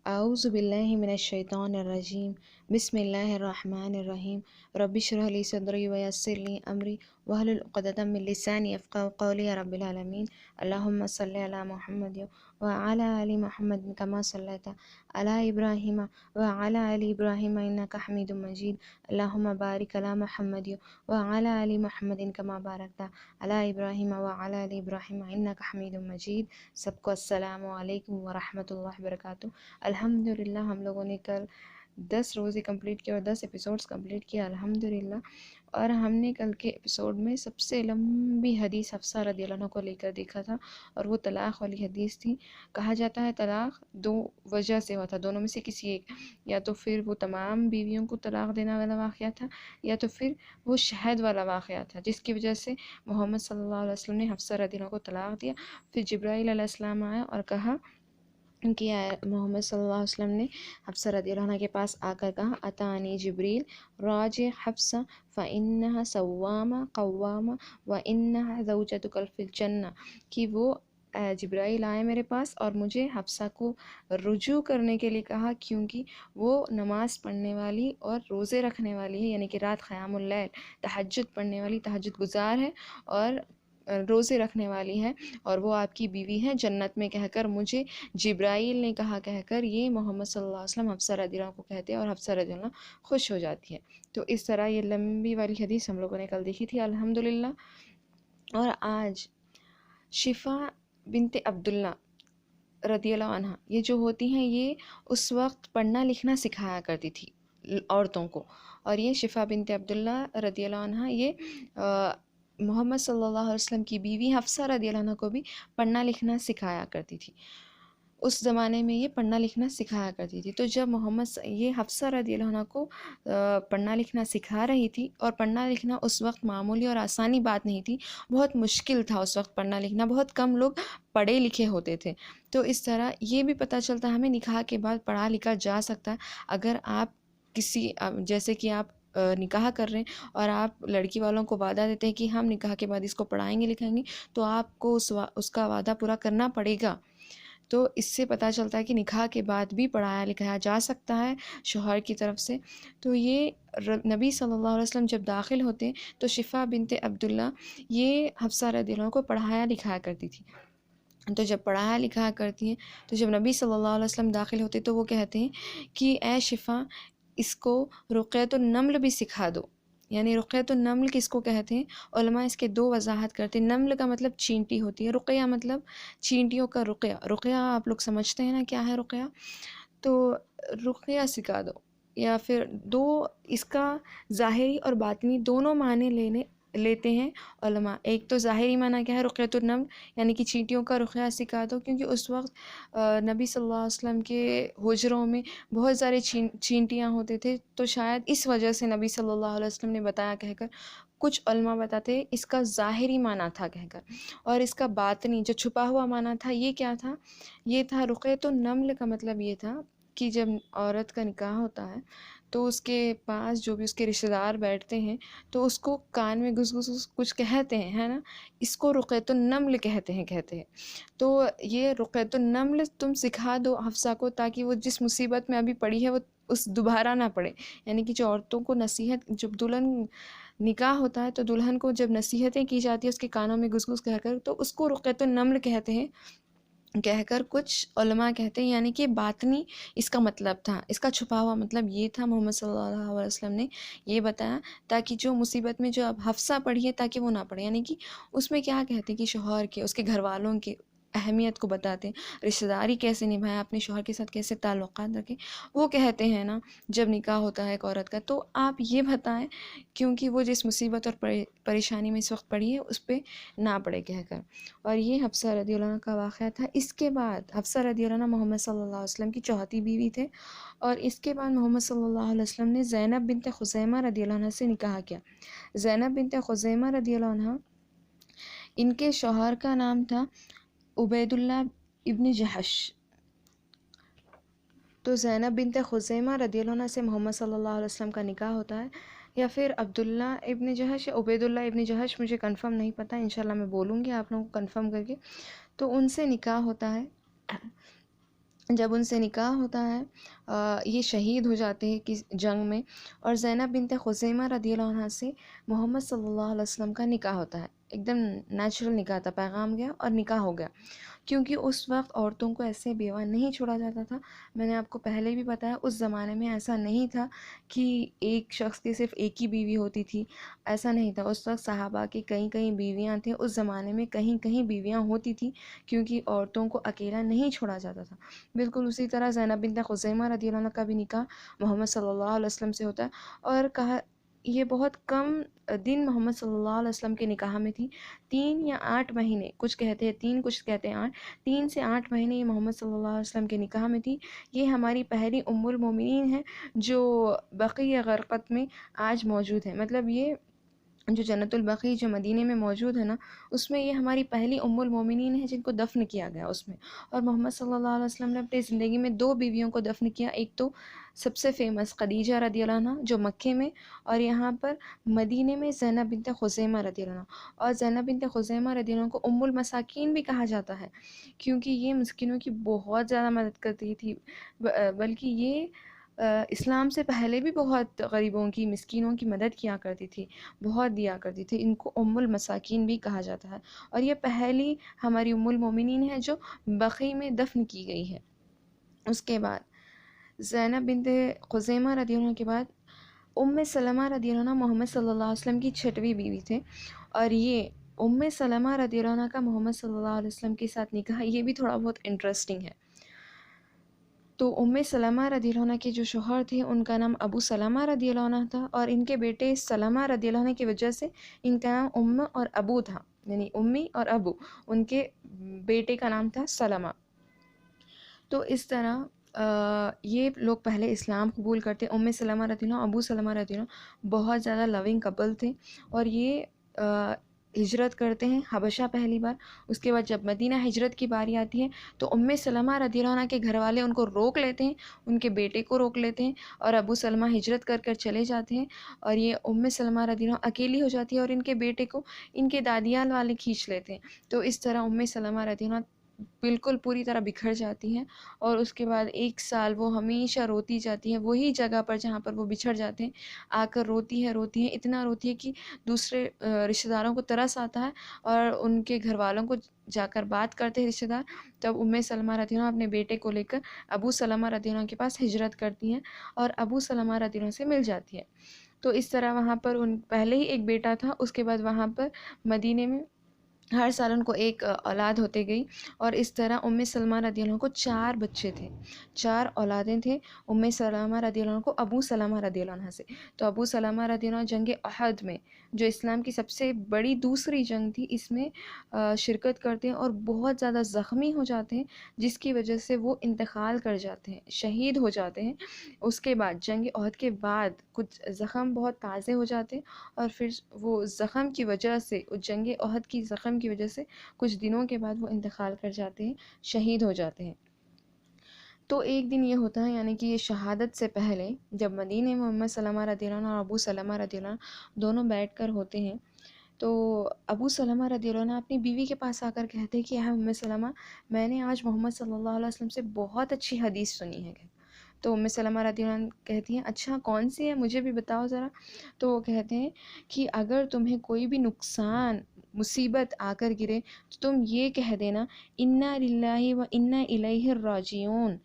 اعوذ باللہ من الشیطان الرجیم بسم اللہ الرحمن الرحیم رب اشرح لی صدری ویسر لی امری واحلل عقدۃ من لسانی یفقہوا قولی یا رب العالمین اللہم صلی علی محمد وعلی آل محمد کما صلیت علی ابراہیم وعلی آل ابراہیم انک حمید مجید اللہم بارک علی محمد وعلی آل محمد کما بارکت علی ابراہیم وعلی آل ابراہیم انک حمید مجید۔ سب کو السلام علیکم ورحمۃ اللہ وبرکاتہ۔ الحمدللہ ہم لوگوں نے کل 10 روزے کمپلیٹ کیا اور 10 ایپیسوڈز کمپلیٹ کیا الحمدللہ۔ اور ہم نے کل کے ایپیسوڈ میں سب سے لمبی حدیث حفصہ رضی اللہ عنہ کو لے کر دیکھا تھا، اور وہ طلاق والی حدیث تھی۔ کہا جاتا ہے طلاق دو وجہ سے ہوا تھا، دونوں میں سے کسی ایک، یا تو پھر وہ تمام بیویوں کو طلاق دینے والا واقعہ تھا، یا تو پھر وہ شہد والا واقعہ تھا جس کی وجہ سے محمد صلی اللہ علیہ وسلم نے حفصہ رضی اللہ عنہ کو طلاق دیا۔ پھر جبرائیل علیہ السلام آیا اور کہا کہ محمد صلی اللہ علیہ وسلم نے حفصہ رضی اللہ عنہ کے پاس آ کر کہا اتانی جبریل راجع حفصہ فإنها صوامہ قوامہ وإنها زوجتک فی الجنہ، کہ وہ جبرائیل آئے میرے پاس اور مجھے حفصہ کو رجوع کرنے کے لیے کہا، کیونکہ وہ نماز پڑھنے والی اور روزے رکھنے والی ہے، یعنی کہ رات قیام اللیل تہجد پڑھنے والی تہجد گزار ہے اور روزے رکھنے والی ہے، اور وہ آپ کی بیوی ہے جنت میں، کہہ کر مجھے جبرائیل نے کہا کہہ کر یہ محمد صلی اللہ علیہ وسلم حفصہ رضی اللہ عنہ کو کہتے ہیں اور حفصہ رضی اللہ عنہ خوش ہو جاتی ہے۔ تو اس طرح یہ لمبی والی حدیث ہم لوگوں نے کل دیکھی تھی الحمدللہ۔ اور آج شفا بنت عبداللہ رضی اللہ عنہ یہ جو ہوتی ہیں، یہ اس وقت پڑھنا لکھنا سکھایا کرتی تھی عورتوں کو، اور یہ شفا بنت عبداللہ رضی اللہ عنہ یہ محمد صلی اللہ علیہ وسلم کی بیوی حفصہ رضی اللہ عنہ کو بھی پڑھنا لکھنا سکھایا کرتی تھی۔ اس زمانے میں یہ پڑھنا لکھنا سکھایا کرتی تھی۔ تو جب یہ حفصہ رضی اللہ عنہ کو پڑھنا لکھنا سکھا رہی تھی، اور پڑھنا لکھنا اس وقت معمولی اور آسانی بات نہیں تھی، بہت مشکل تھا اس وقت پڑھنا لکھنا، بہت کم لوگ پڑھے لکھے ہوتے تھے۔ تو اس طرح یہ بھی پتہ چلتا ہے ہمیں نکاح کے بعد پڑھا لکھا جا سکتا ہے۔ اگر آپ جیسے کہ آپ نکاح کر رہے ہیں اور آپ لڑکی والوں کو وعدہ دیتے ہیں کہ ہم نکاح کے بعد اس کو پڑھائیں گے لکھائیں گے، تو آپ کو اس کا وعدہ پورا کرنا پڑے گا۔ تو اس سے پتہ چلتا ہے کہ نکاح کے بعد بھی پڑھایا لکھایا جا سکتا ہے شوہر کی طرف سے۔ تو یہ نبی صلی اللہ علیہ وسلم جب داخل ہوتے ہیں تو شفا بنت عبداللہ یہ حفصہ رضی اللہ عنہ کو پڑھایا لکھایا کرتی تھی۔ تو جب پڑھایا لکھایا کرتی ہیں تو جب نبی صلی اللہ علیہ وسلم داخل ہوتے تو وہ کہتے ہیں کہ اے شفا اس کو رقیۃ النمل بھی سکھا دو۔ یعنی رقیۃ النمل کس کو کہتے ہیں؟ علماء اس کے دو وضاحت کرتے ہیں۔ نمل کا مطلب چینٹی ہوتی ہے، رقیہ مطلب چینٹیوں کا رقیہ۔ رقیہ آپ لوگ سمجھتے ہیں نا کیا ہے رقیہ؟ تو رقیہ سکھا دو، یا پھر اس کا ظاہری اور باطنی دونوں معنی لیتے ہیں علماء۔ ایک تو ظاہری معنی کیا ہے رقیۃ النمل، یعنی کہ چینٹیوں کا رقیہ سکھا دو، کیونکہ اس وقت نبی صلی اللہ علیہ وسلم کے حجروں میں بہت سارے چینٹیاں ہوتے تھے، تو شاید اس وجہ سے نبی صلی اللہ علیہ وسلم نے بتایا کہہ کر۔ کچھ علماء بتاتے ہیں اس کا ظاہری معنی تھا کہہ کر، اور اس کا باطنی جو چھپا ہوا معنی تھا یہ کیا تھا؟ یہ تھا رقیۃ النمل کا مطلب یہ تھا کہ جب عورت کا نکاح ہوتا ہے تو اس کے پاس جو بھی اس کے رشتہ دار بیٹھتے ہیں تو اس کو کان میں گھس گھس کچھ کہتے ہیں، ہے نا، اس کو رقیۃ النمل کہتے ہیں۔ تو یہ رقیۃ النمل تم سکھا دو حفصہ کو، تاکہ وہ جس مصیبت میں ابھی پڑی ہے وہ اس دوبارہ نہ پڑے۔ یعنی کہ جو عورتوں کو نصیحت، جب دلہن نکاح ہوتا ہے تو دلہن کو جب نصیحتیں کی جاتی ہیں اس کے کانوں میں گھس گھس کہہ کر، تو اس کو رقیۃ النمل کہتے ہیں کہہ کر کچھ علماء کہتے ہیں۔ یعنی کہ باطنی اس کا مطلب تھا، اس کا چھپا ہوا مطلب یہ تھا، محمد صلی اللہ علیہ وسلم نے یہ بتایا تاکہ جو مصیبت میں جو اب حفصہ پڑھی ہے تاکہ وہ نہ پڑے۔ یعنی کہ اس میں کیا کہتے ہیں کہ شوہر کے، اس کے گھر والوں کے اہمیت کو بتاتے ہیں، رشتہ داری کیسے نبھائیں، اپنے شوہر کے ساتھ کیسے تعلقات رکھیں، وہ کہتے ہیں نا جب نکاح ہوتا ہے ایک عورت کا۔ تو آپ یہ بتائیں، کیونکہ وہ جس مصیبت اور پریشانی میں اس وقت پڑی ہے اس پہ نہ پڑے کہہ کر۔ اور یہ حفصہ رضی اللہ عنہ کا واقعہ تھا۔ اس کے بعد حفصہ رضی اللہ عنہ محمد صلی اللہ علیہ وسلم کی چوتھی بیوی تھے، اور اس کے بعد محمد صلی اللہ علیہ وسلم نے زینب بنت خزیمہ رضی اللہ عنہ سے نکاح کیا۔ زینب بنت خزیمہ رضی اللہ عنہ، ان کے شوہر کا نام تھا عبید اللہ ابن جہش۔ تو زینب بنت خزیمہ رضی اللہ عنہ سے محمد صلی اللہ علیہ وسلم کا نکاح ہوتا ہے، یا پھر عبداللہ ابن جہش یا عبید اللہ ابن جہش، مجھے کنفرم نہیں پتہ، انشاءاللہ میں بولوں گی آپ لوگوں کو کنفرم کر کے۔ تو ان سے نکاح ہوتا ہے، جب ان سے نکاح ہوتا ہے یہ شہید ہو جاتے ہیں کس جنگ میں، اور زینب بنت خزیمہ رضی اللہ عنہ سے محمد صلی اللہ علیہ وسلم کا نکاح ہوتا ہے۔ ایک دم نیچرل نکاح تھا، پیغام گیا اور نکاح ہو گیا، کیونکہ اس وقت عورتوں کو ایسے بیوہ نہیں چھوڑا جاتا تھا۔ میں نے آپ کو پہلے بھی بتایا اس زمانے میں ایسا نہیں تھا کہ ایک شخص کی صرف ایک ہی بیوی ہوتی تھی، ایسا نہیں تھا۔ اس وقت صحابہ کی کئی کئی بیویاں تھیں، اس زمانے میں کہیں کہیں بیویاں ہوتی تھیں، کیونکہ عورتوں کو اکیلا نہیں چھوڑا جاتا تھا۔ بالکل اسی طرح زینب بنت خزیمہ رضی اللہ عنہ کا بھی نکاح محمد صلی اللہ علیہ وسلم سے ہوتا ہے، اور کہا یہ بہت کم دن محمد صلی اللہ علیہ وسلم کے نکاح میں تھی، 3 یا 8 مہینے، کچھ کہتے ہیں 3 کچھ کہتے ہیں 8، 3 سے 8 مہینے یہ محمد صلی اللہ علیہ وسلم کے نکاح میں تھی۔ یہ ہماری پہلی ام المومنین ہے جو بقیع غرقت میں آج موجود ہے، مطلب یہ جو جنت البقیع جو مدینے میں موجود ہے نا، اس میں یہ ہماری پہلی ام المومنین ہے جن کو دفن کیا گیا اس میں۔ اور محمد صلی اللہ علیہ وسلم نے اپنی زندگی میں 2 بیویوں کو دفن کیا، ایک تو سب سے فیمس خدیجہ رضی اللہ عنہ جو مکے میں، اور یہاں پر مدینے میں زینب بنت خزیمہ رضی اللہ عنہ۔ اور زینب بنت خزیمہ رضی اللہ عنہ کو ام المساکین بھی کہا جاتا ہے، کیونکہ یہ مسکینوں کی بہت زیادہ مدد کرتی تھی، بلکہ یہ اسلام سے پہلے بھی بہت غریبوں کی مسکینوں کی مدد کیا کرتی تھی، بہت دیا کرتی تھی۔ ان کو ام المساکین بھی کہا جاتا ہے، اور یہ پہلی ہماری ام المومنین ہے جو بقیع میں دفن کی گئی ہے۔ اس کے بعد زینب بنت خزیمہ رضی اللہ عنہ کے بعد ام سلمہ رضی اللہ عنہ محمد صلی اللہ علیہ وسلم کی 6ویں بیوی تھے، اور یہ ام سلمہ رضی اللہ عنہ کا محمد صلی اللہ علیہ وسلم کے ساتھ نکاح یہ بھی تھوڑا بہت انٹرسٹنگ ہے۔ تو ام سلمہ رضی اللہ عنہ کے جو شوہر تھے ان کا نام ابو سلمہ رضی اللہ عنہ تھا، اور ان کے بیٹے سلمہ رضی اللہ عنہ کی وجہ سے ان کا نام ام اور ابو تھا، یعنی امی اور ابو، ان کے بیٹے کا نام تھا سلمہ۔ تو اس طرح یہ لوگ پہلے اسلام قبول کرتے۔ ام سلمہ رضی اللہ عنہ، ابو سلمہ رضی اللہ عنہ بہت زیادہ لونگ کپل تھے، اور یہ ہجرت کرتے ہیں حبشہ پہلی بار۔ اس کے بعد جب مدینہ ہجرت کی باری آتی ہے تو ام سلمہ رضی اللہ عنہ کے گھر والے ان کو روک لیتے ہیں، ان کے بیٹے کو روک لیتے ہیں، اور ابو سلمہ ہجرت کر کر چلے جاتے ہیں، اور یہ ام سلمہ رضی اللہ عنہ اکیلی ہو جاتی ہے، اور ان کے بیٹے کو ان کے دادیال والے کھینچ لیتے ہیں۔ تو اس طرح ام سلمہ رضی اللہ عنہ بالکل پوری طرح بکھر جاتی ہیں، اور اس کے بعد 1 سال وہ ہمیشہ روتی جاتی ہے وہی جگہ پر جہاں پر وہ بچھڑ جاتے ہیں، آ کر روتی ہے اتنا روتی ہے کہ دوسرے رشتہ داروں کو ترس آتا ہے، اور ان کے گھر والوں کو جا کر بات کرتے ہیں رشتہ دار، تب ام سلمہ رضی اللہ عنہ اپنے بیٹے کو لے کر ابو سلمہ رضی اللہ عنہ کے پاس ہجرت کرتی ہیں، اور ابو سلمہ رضی اللہ عنہ سے مل جاتی ہے۔ تو اس طرح وہاں پر ان پہلے ہی ایک بیٹا تھا، اس کے بعد وہاں پر مدینے میں ہر سال ان کو ایک اولاد ہوتے گئی، اور اس طرح ام سلمہ رضی اللہ عنہ کو 4 بچے تھے، 4 اولادیں تھے ام سلمہ رضی اللہ عنہ کو ابو سلمہ رضی اللہ عنہ سے۔ تو ابو سلمہ رضی اللہ عنہ جنگ احد میں، جو اسلام کی سب سے بڑی دوسری جنگ تھی، اس میں شرکت کرتے ہیں اور بہت زیادہ زخمی ہو جاتے ہیں، جس کی وجہ سے وہ انتقال کر جاتے ہیں، شہید ہو جاتے ہیں۔ اس کے بعد جنگ احد کے بعد کچھ زخم بہت تازے ہو جاتے ہیں، اور پھر وہ زخم کی وجہ سے، جنگ احد کی زخم کی وجہ سے کچھ دنوں کے بعد وہ انتقال کر جاتے ہیں، شہید ہو جاتے ہیں۔ تو ایک دن یہ ہوتا ہے، یعنی کہ یہ شہادت سے پہلے جب مدینے میں ام سلمہ رضی اللہ عنہ اور ابو سلمہ رضی اللہ عنہ دونوں بیٹھ کر ہوتے ہیں، تو ابو سلمہ رضی اللہ عنہ اپنی بیوی کے پاس آ کر کہتے ہیں کہ ام سلمہ، میں نے آج محمد صلی اللہ علیہ وسلم سے بہت اچھی حدیث سنی ہے۔ تو ام سلمہ رضی اللہ عنہ کہتی ہیں اچھا کون سی ہے، مجھے بھی بتاؤ ذرا۔ تو وہ کہتے ہیں کہ اگر تمہیں کوئی بھی نقصان مصیبت آ کر گرے تو تم یہ کہہ دینا انا للہ و انا الیہ راجعون،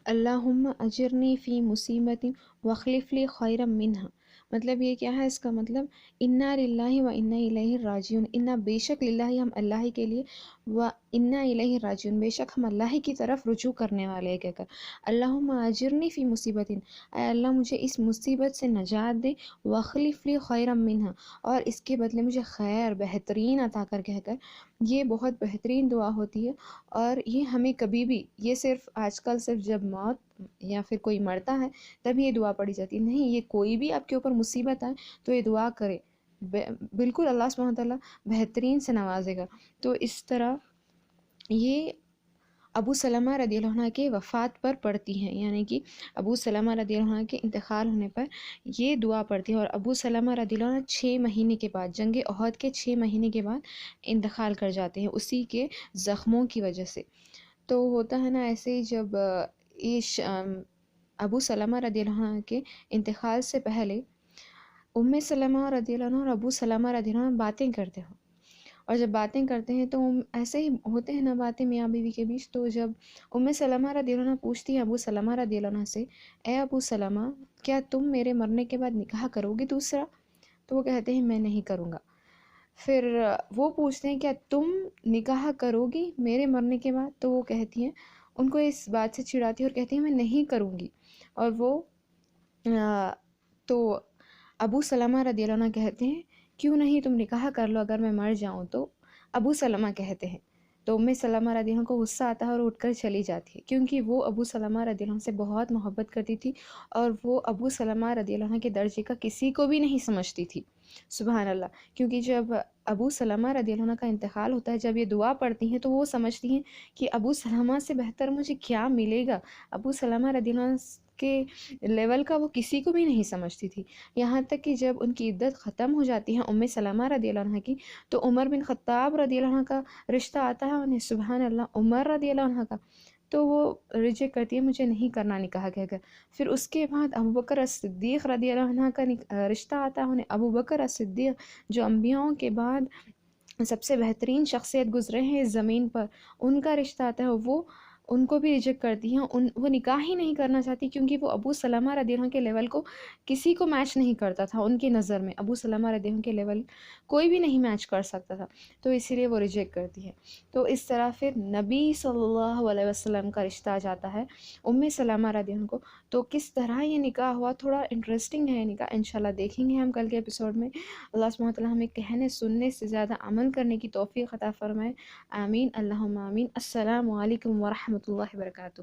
اللہم اجرنی فی مصیبتی واخلف لی خیرا منہا۔ مطلب یہ کیا ہے، اس کا مطلب انا للہ و انا الیہ راجعون، انا بے شک للہ ہم اللہ کے لیے، و انا الیہ راجعون بے شک ہم اللہ کی طرف رجوع کرنے والے ہیں، کہہ کر اللہم اجرنی فی مصیبت، اے اللہ مجھے اس مصیبت سے نجات دے، واخلف لی خیرا منہا، اور اس کے بدلے مجھے خیر بہترین عطا کر، کہہ کر یہ بہت بہترین دعا ہوتی ہے۔ اور یہ ہمیں کبھی بھی، یہ صرف آج کل صرف جب موت یا پھر کوئی مرتا ہے تب یہ دعا پڑھی جاتی ہے، نہیں، یہ کوئی بھی آپ کے اوپر مصیبت آئے تو یہ دعا کرے، بالکل اللہ سبحانہ وتعالیٰ بہترین سے نوازے گا۔ تو اس طرح یہ ابو سلمہ رضی اللہ عنہ کے وفات پر پڑھتی ہیں، یعنی کہ ابو سلمہ رضی اللہ عنہ کے انتقال ہونے پر یہ دعا پڑھتی ہیں، اور ابو سلمہ رضی اللہ عنہ 6 مہینے کے بعد، جنگ احد کے 6 مہینے کے بعد انتقال کر جاتے ہیں اسی کے زخموں کی وجہ سے۔ تو ہوتا ہے نا ایسے ہی جب ابو سلمہ رضی اللہ عنہ کے انتقال سے پہلے ام سلمہ رضی اللہ عنہ اور ابو سلمہ رضی اللہ عنہ باتیں کرتے ہوں، اور جب باتیں کرتے ہیں تو ایسے ہی ہوتے ہیں نا باتیں میاں بیوی کے بیچ، تو جب ام سلمہ رضی اللہ عنہ پوچھتی ہیں ابو سلمہ رضی اللہ عنہ سے، اے ابو سلمہ، کیا تم میرے مرنے کے بعد نکاح کرو گے دوسرا؟ تو وہ کہتے ہیں میں نہیں کروں گا۔ پھر وہ پوچھتے ہیں کیا تم نکاح کرو گی میرے مرنے کے بعد؟ تو وہ کہتی ہیں، ان کو اس بات سے چڑھاتی ہے اور کہتی ہیں میں نہیں کروں گی۔ اور وہ تو ابو سلمہ رضی اللہ عنہ کہتے ہیں کیوں نہیں، تم نکاح کر لو اگر میں مر جاؤں تو۔ ابو سلمہ کہتے ہیں، تو ام سلمہ رضی اللہ عنہ کو غصہ آتا ہے اور اٹھ کر چلی جاتی ہے، کیونکہ وہ ابو سلمہ رضی اللہ عنہ سے بہت محبت کرتی تھی، اور وہ ابو سلمہ رضی اللہ عنہ کے درجے کا کسی کو بھی نہیں سمجھتی تھی۔ سبحان اللہ۔ کیونکہ جب ابو سلمہ رضی اللہ عنہ کا انتقال ہوتا ہے، جب یہ دعا پڑھتی ہیں تو وہ سمجھتی ہیں کہ ابو سلمہ سے بہتر مجھے کیا ملے گا۔ ابو سلمہ رضی اللہ عنہ کے لیول کا وہ کسی کو بھی نہیں سمجھتی تھی، یہاں تک کہ جب ان کی عدت ختم ہو جاتی ہے ام سلمہ رضی اللہ عنہ کی، تو عمر بن خطاب رضی اللہ عنہ کا رشتہ آتا ہے انہیں، سبحان اللہ، عمر رضی اللہ عنہ کا، تو وہ ریجیکٹ کرتی ہے، مجھے نہیں کرنا نکاح کہہ کر۔ پھر اس کے بعد ابو بکر الصدیق رضی اللہ عنہ کا رشتہ آتا ہے انہیں، ابو بکر الصدیق جو انبیاؤں کے بعد سب سے بہترین شخصیت گزرے ہیں اس زمین پر، ان کا رشتہ آتا ہے، وہ ان کو بھی ریجیکٹ کرتی ہیں، وہ نکاح ہی نہیں کرنا چاہتی، کیونکہ وہ ابو سلمہ رضی اللہ عنہ کے لیول کو کسی کو میچ نہیں کرتا تھا، ان کی نظر میں ابو سلمہ رضی اللہ عنہ کے لیول کوئی بھی نہیں میچ کر سکتا تھا، تو اسی لیے وہ ریجیکٹ کرتی ہے۔ تو اس طرح پھر نبی صلی اللہ علیہ وسلم کا رشتہ آ جاتا ہے ام سلمہ رضی اللہ عنہ کو۔ تو کس طرح یہ نکاح ہوا، تھوڑا انٹرسٹنگ ہے یہ نکاح، انشاءاللہ دیکھیں گے ہم کل کے ایپیسوڈ میں۔ اللہ سبحانہ وتعالی ہمیں کہنے سننے سے زیادہ عمل کرنے کی توفیق عطا فرمائے، آمین اللہم آمین۔ السلام علیکم ورحمۃ اللہ وبرکاتہ۔